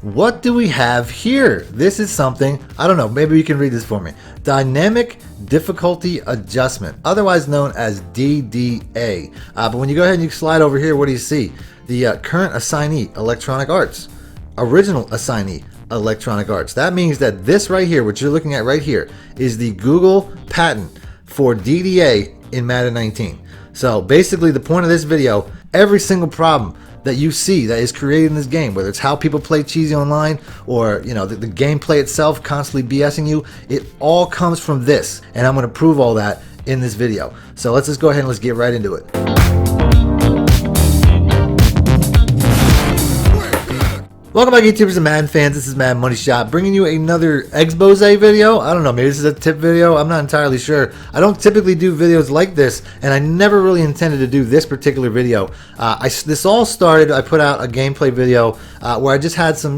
What do we have here? This is something, I don't know, maybe you can read this for me. Dynamic Difficulty Adjustment, otherwise known as DDA. But when you go ahead and you slide over here, what do you see? The current assignee, Electronic Arts. Original assignee, Electronic Arts. That means that this right here, what you're looking at right here, is the Google patent for DDA in Madden 19. So basically the point of this video, every single problem that you see that is created in this game, whether it's how people play cheesy online or the gameplay itself constantly BSing you, it all comes from this, and I'm going to prove all that in this video. So let's just go ahead and let's get right into it. Welcome back, YouTubers and Madden fans. This is Madden Money Shot, bringing you another Expose video. I don't know, maybe this is a tip video. I'm not entirely sure. I don't typically do videos like this, and I never really intended to do this particular video. This all started, I put out a gameplay video where I just had some,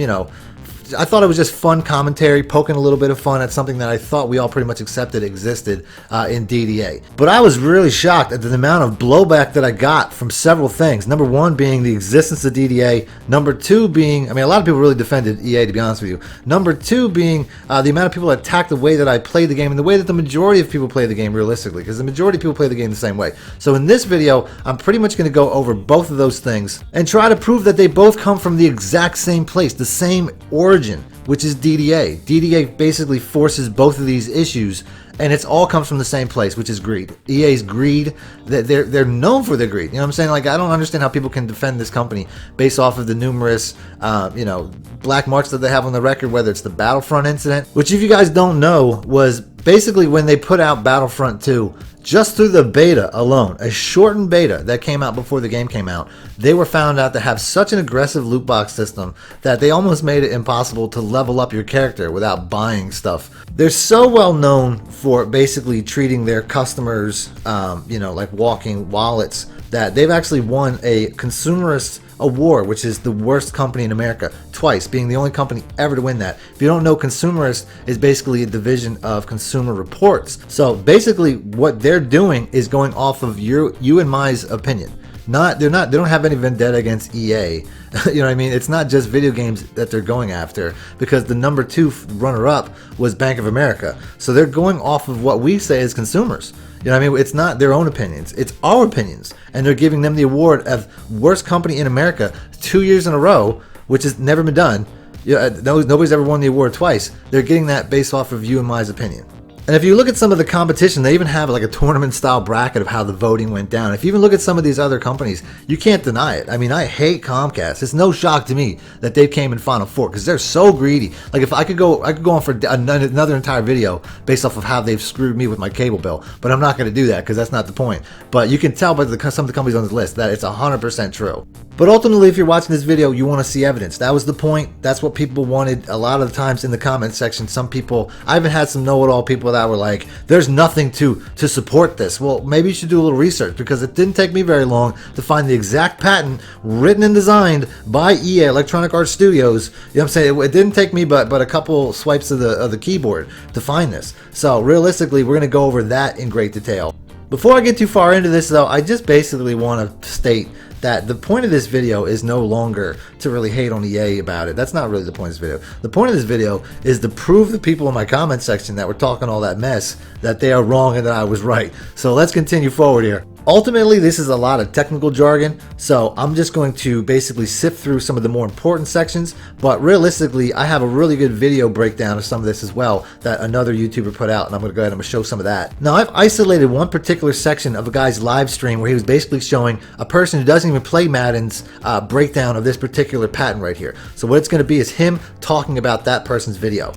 I thought it was just fun commentary, poking a little bit of fun at something that I thought we all pretty much accepted existed in DDA. But I was really shocked at the amount of blowback that I got from several things. Number one being the existence of DDA. Number two being, a lot of people really defended EA, to be honest with you. Number two being the amount of people that attacked the way that I played the game and the way that the majority of people play the game realistically, because the majority of people play the game the same way. So in this video, I'm pretty much going to go over both of those things and try to prove that they both come from the exact same place, the same origin, which is DDA. DDA basically forces both of these issues, and it's all comes from the same place, which is greed. EA's greed. They're known for their greed. You know what I'm saying? Like, I don't understand how people can defend this company based off of the numerous, black marks that they have on the record, whether it's the Battlefront incident, which, if you guys don't know, was basically when they put out Battlefront 2, just through the beta alone, a shortened beta that came out before the game came out, they were found out to have such an aggressive loot box system that they almost made it impossible to level up your character without buying stuff. They're so well known for basically treating their customers, like walking wallets, that they've actually won a consumerist award, which is the worst company in America, twice, being the only company ever to win that. If you don't know, Consumerist is basically a division of Consumer Reports. So basically what they're doing is going off of you and my opinion. They don't have any vendetta against EA. You know what I mean? It's not just video games that they're going after, because the number 2 runner-up was Bank of America. So they're going off of what we say as consumers. You know what I mean? It's not their own opinions. It's our opinions. And they're giving them the award of worst company in America 2 years in a row, which has never been done. Nobody's ever won the award twice. They're getting that based off of you and my opinion. And if you look at some of the competition, they even have like a tournament style bracket of how the voting went down. If you even look at some of these other companies, you can't deny it. I hate Comcast. It's no shock to me that they came in Final Four, because they're so greedy. Like, if I could go on for another entire video based off of how they've screwed me with my cable bill, but I'm not going to do that because that's not the point. But you can tell by some of the companies on this list that it's 100% true. But ultimately, if you're watching this video, you want to see evidence. That was the point. That's what people wanted a lot of the times in the comment section. Some people, I even had some know-it-all people that were like, there's nothing to support this. Well, maybe you should do a little research, because it didn't take me very long to find the exact patent written and designed by EA, Electronic Arts Studios. You know what I'm saying? It didn't take me but a couple swipes of the keyboard to find this. So realistically, we're going to go over that in great detail. Before I get too far into this, though, I just basically want to state that the point of this video is no longer to really hate on EA about it. That's not really the point of this video. The point of this video is to prove the people in my comment section that were talking all that mess that they are wrong and that I was right. So let's continue forward here. Ultimately, this is a lot of technical jargon, so I'm just going to basically sift through some of the more important sections, but realistically, I have a really good video breakdown of some of this as well that another YouTuber put out, and I'm going to go ahead and show some of that. Now, I've isolated one particular section of a guy's live stream where he was basically showing a person who doesn't even play Madden's breakdown of this particular patent right here. So what it's going to be is him talking about that person's video.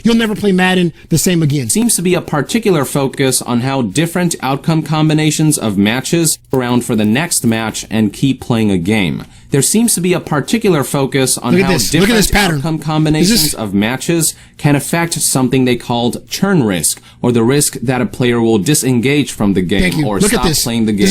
You'll never play Madden the same again. Seems to be a particular focus on how different outcome combinations of matches around for the next match and keep playing a game. There seems to be a particular focus on how different outcome combinations of matches can affect something they called churn risk, or the risk that a player will disengage from the game or stop playing the game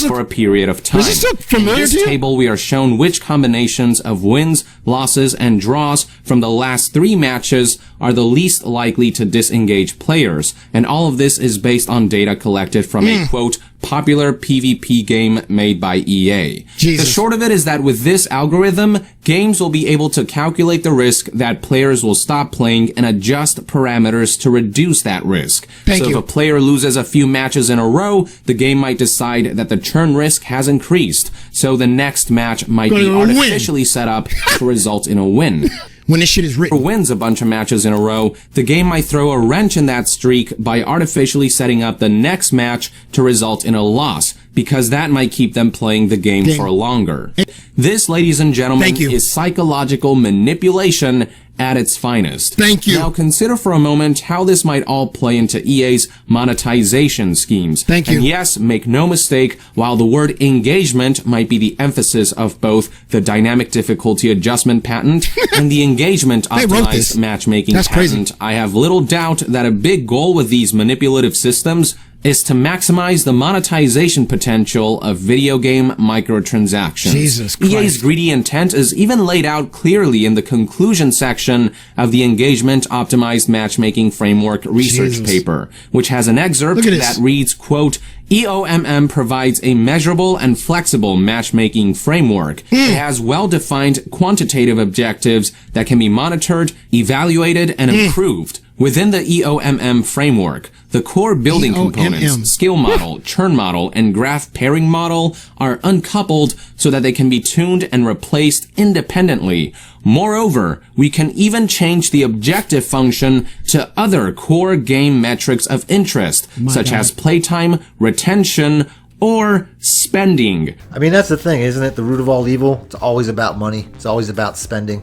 for a period of time. In this table, we are shown which combinations of wins, losses, and draws from the last 3 matches are the least likely to disengage players, and all of this is based on data collected from a, quote, popular PvP game made by EA. Jesus. The short of it is that with this algorithm, games will be able to calculate the risk that players will stop playing and adjust parameters to reduce that risk. Thank you. If a player loses a few matches in a row, the game might decide that the churn risk has increased, so the next match might be artificially set up to result in a win. When this shit is written. Wins a bunch of matches in a row, the game might throw a wrench in that streak by artificially setting up the next match to result in a loss, because that might keep them playing the game for longer. This, ladies and gentlemen, is psychological manipulation at its finest. Thank you. Now consider for a moment how this might all play into EA's monetization schemes. Thank you. And yes, make no mistake, while the word engagement might be the emphasis of both the dynamic difficulty adjustment patent and the engagement optimized matchmaking patent, I have little doubt that a big goal with these manipulative systems is to maximize the monetization potential of video game microtransactions. Jesus Christ. EA's greedy intent is even laid out clearly in the conclusion section of the Engagement Optimized Matchmaking Framework research paper, which has an excerpt that reads, quote, EOMM provides a measurable and flexible matchmaking framework. It has well-defined quantitative objectives that can be monitored, evaluated, and improved. Within the EOMM framework, the core building components, skill model, churn model, and graph pairing model are uncoupled so that they can be tuned and replaced independently. Moreover, we can even change the objective function to other core game metrics of interest, such as playtime, retention, or spending. I mean, that's the thing, isn't it? The root of all evil. It's always about money. It's always about spending.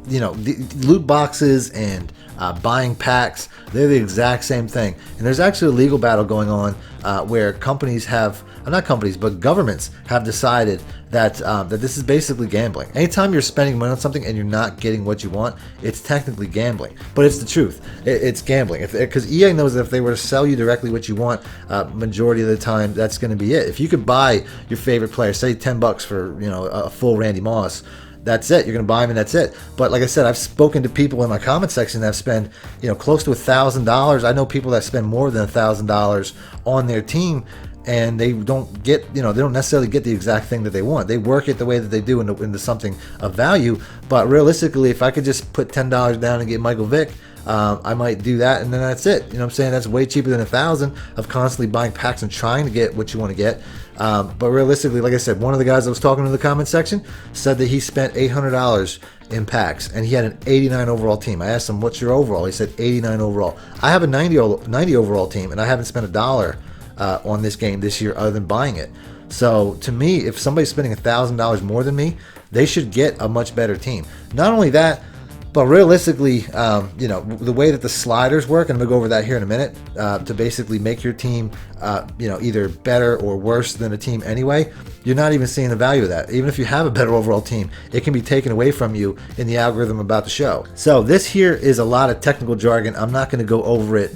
You know, the loot boxes and buying packs, they're the exact same thing. And there's actually a legal battle going on where companies have, not companies, but governments have decided that that this is basically gambling. Anytime you're spending money on something and you're not getting what you want, it's technically gambling. But it's the truth. It's gambling. Because EA knows that if they were to sell you directly what you want, majority of the time, that's going to be it. If you could buy your favorite player, say $10 for, you know, a full Randy Moss, that's it. You're going to buy them and that's it. But like I said, I've spoken to people in my comment section that have spent, you know, close to $1,000. I know people that spend more than $1,000 on their team, and they don't get, you know, they don't necessarily get the exact thing that they want. They work it the way that they do into something of value. But realistically, if I could just put $10 down and get Michael Vick, I might do that, and then that's it. You know what I'm saying? That's way cheaper than $1,000 of constantly buying packs and trying to get what you want to get. But realistically, like I said, one of the guys I was talking to in the comment section said that he spent $800 in packs, and he had an 89 overall team. I asked him, what's your overall? He said 89 overall. I have a 90 overall team, and I haven't spent $1 on this game this year other than buying it. So to me, if somebody's spending $1,000 more than me, they should get a much better team. Not only that, but realistically, you know, the way that the sliders work, and I'm going to go over that here in a minute, to basically make your team, you know, either better or worse than a team anyway, you're not even seeing the value of that. Even if you have a better overall team, it can be taken away from you in the algorithm about the show. So this here is a lot of technical jargon. I'm not going to go over it,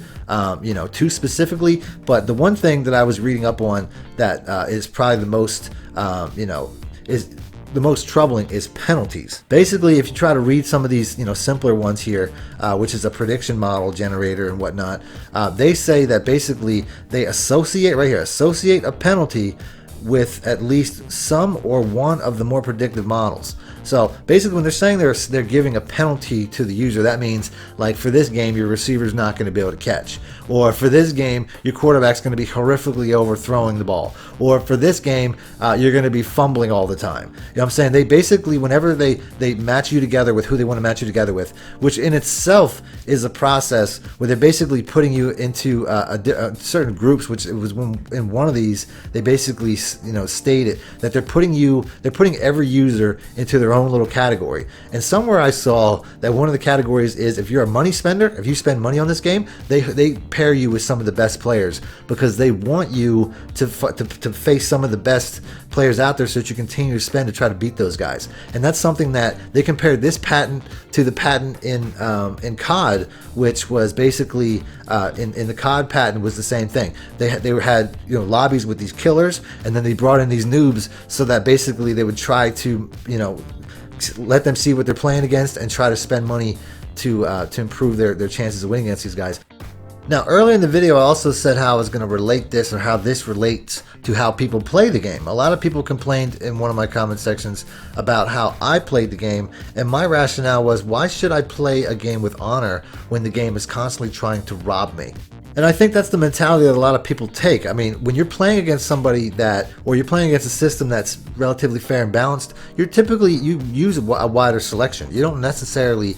you know, too specifically, but the one thing that I was reading up on that is probably the most, you know, is the most troubling is penalties. Basically, if you try to read some of these, you know, simpler ones here, which is a prediction model generator and whatnot, they say that basically they associate a penalty with at least some or one of the more predictive models. So basically, when they're saying they're giving a penalty to the user, that means, like, for this game, your receiver's not going to be able to catch, or for this game, your quarterback's going to be horrifically overthrowing the ball, or for this game, you're going to be fumbling all the time. You know what I'm saying? They basically, whenever they match you together with who they want to match you together with, which in itself is a process where they're basically putting you into certain groups, which it was when in one of these they basically, you know, stated that they're putting every user into their own little category. And somewhere I saw that one of the categories is, if you're a money spender, if you spend money on this game, they pair you with some of the best players, because they want you to face some of the best players out there so that you continue to spend to try to beat those guys. And that's something that they compared this patent to the patent in COD, which was basically in the COD patent was the same thing. They had, you know, lobbies with these killers, and then they brought in these noobs so that basically they would try to, you know, let them see what they're playing against and try to spend money to improve their chances of winning against these guys. Now, earlier in the video, I also said how I was going to relate this, or how this relates to how people play the game. A lot of people complained in one of my comment sections about how I played the game, and my rationale was, why should I play a game with honor when the game is constantly trying to rob me? And I think that's the mentality that a lot of people take. I mean, when you're playing against somebody or you're playing against a system that's relatively fair and balanced, you use a wider selection. You don't necessarily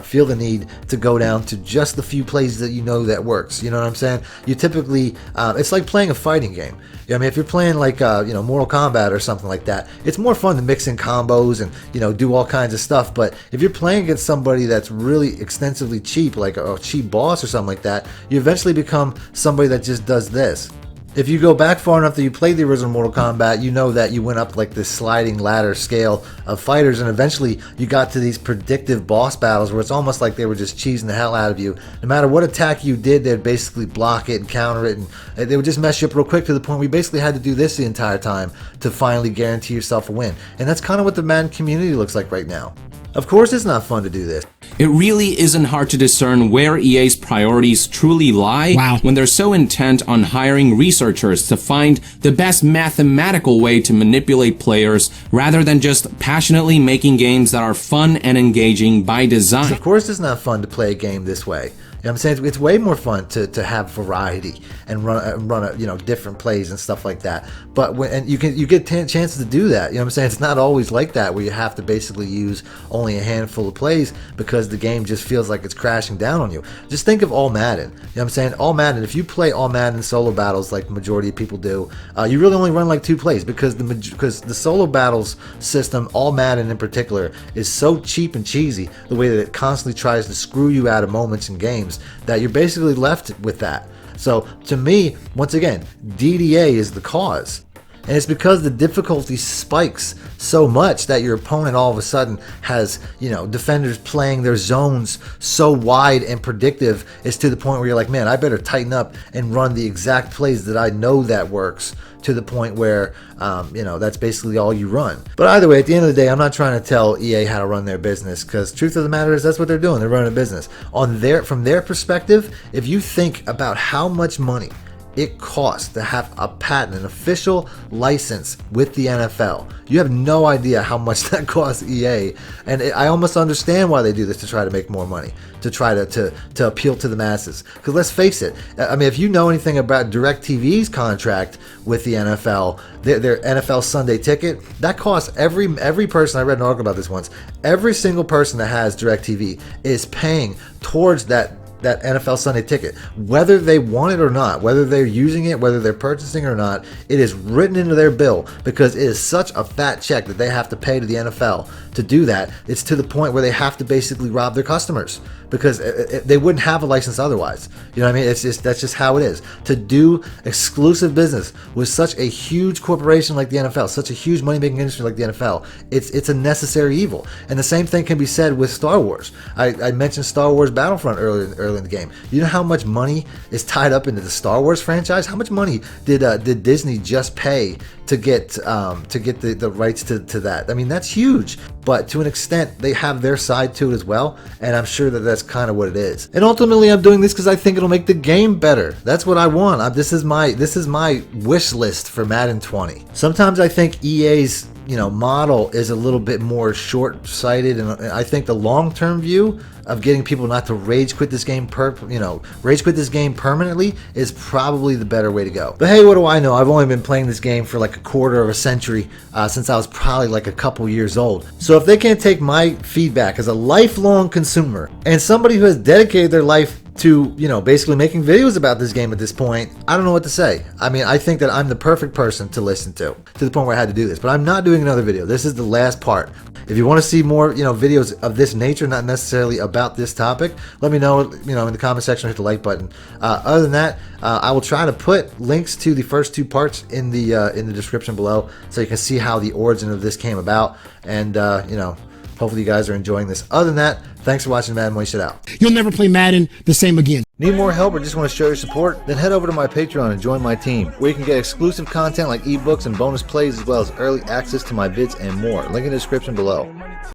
feel the need to go down to just the few plays that you know that works. You know what I'm saying? You typically, it's like playing a fighting game. I mean, if you're playing like Mortal Kombat or something like that, it's more fun to mix in combos and do all kinds of stuff. But if you're playing against somebody that's really extensively cheap, like a cheap boss or something like that, you eventually become somebody that just does this. If you go back far enough that you played the original Mortal Kombat, you know that you went up like this sliding ladder scale of fighters, and eventually you got to these predictive boss battles where it's almost like they were just cheesing the hell out of you. No matter what attack you did, they'd basically block it and counter it, and they would just mess you up real quick, to the point where you basically had to do this the entire time to finally guarantee yourself a win. And that's kind of what the Madden community looks like right now. Of course it's not fun to do this. It really isn't hard to discern where EA's priorities truly lie when they're so intent on hiring researchers to find the best mathematical way to manipulate players, rather than just passionately making games that are fun and engaging by design. Of course it's not fun to play a game this way. You know what I'm saying? It's way more fun to have variety and run different plays and stuff like that. But you get chances to do that. You know what I'm saying? It's not always like that, where you have to basically use only a handful of plays because the game just feels like it's crashing down on you. Just think of All Madden. You know what I'm saying? All Madden. If you play All Madden solo battles like the majority of people do, you really only run like 2 plays, because the solo battles system, All Madden in particular, is so cheap and cheesy, the way that it constantly tries to screw you out of moments in games, that you're basically left with that. So to me, once again, DDA is the cause. And it's because the difficulty spikes so much that your opponent all of a sudden has, defenders playing their zones so wide and predictive, it's to the point where you're like, man, I better tighten up and run the exact plays that I know that works, to the point where, that's basically all you run. But either way, at the end of the day, I'm not trying to tell EA how to run their business, because truth of the matter is that's what they're doing. They're running a business. From their perspective, if you think about how much money it costs to have a patent, an official license with the NFL, you have no idea how much that costs EA. And I almost understand why they do this, to try to make more money, to try to appeal to the masses. Because let's face it, I mean, if you know anything about DirecTV's contract with the NFL, their NFL Sunday ticket, that costs every person. I read an article about this once. Every single person that has DirecTV is paying towards that NFL Sunday ticket, whether they want it or not, whether they're using it, whether they're purchasing it or not. It is written into their bill, because it is such a fat check that they have to pay to the NFL to do that. It's to the point where they have to basically rob their customers, because they wouldn't have a license otherwise. You know what I mean? That's just how it is. To do exclusive business with such a huge corporation like the NFL, such a huge money-making industry like the NFL, it's a necessary evil. And the same thing can be said with Star Wars. I mentioned Star Wars Battlefront earlier in the game. You know how much money is tied up into the Star Wars franchise? How much money did Disney just pay to get the rights to that? I mean, that's huge. But to an extent, they have their side to it as well, and I'm sure that that's kind of what it is. And ultimately, I'm doing this because I think it'll make the game better. That's what I want. This is my wish list for Madden 20. Sometimes I think EA's model is a little bit more short-sighted, and I think the long-term view of getting people not to rage quit this game permanently is probably the better way to go. But hey, what do I know? I've only been playing this game for like a quarter of a century, since I was probably like a couple years old. So if they can't take my feedback as a lifelong consumer and somebody who has dedicated their life to, basically making videos about this game at this point, I don't know what to say. I mean, I think that I'm the perfect person to listen to the point where I had to do this. But I'm not doing another video. This is the last part. If you want to see more, videos of this nature, not necessarily about this topic, let me know, in the comment section, hit the like button. Other than that, I will try to put links to the first 2 parts in the description below, so you can see how the origin of this came about. And, hopefully you guys are enjoying this. Other than that, thanks for watching Madden Money Shit Out. You'll never play Madden the same again. Need more help or just want to show your support? Then head over to my Patreon and join my team, where you can get exclusive content like ebooks and bonus plays, as well as early access to my vids and more. Link in the description below.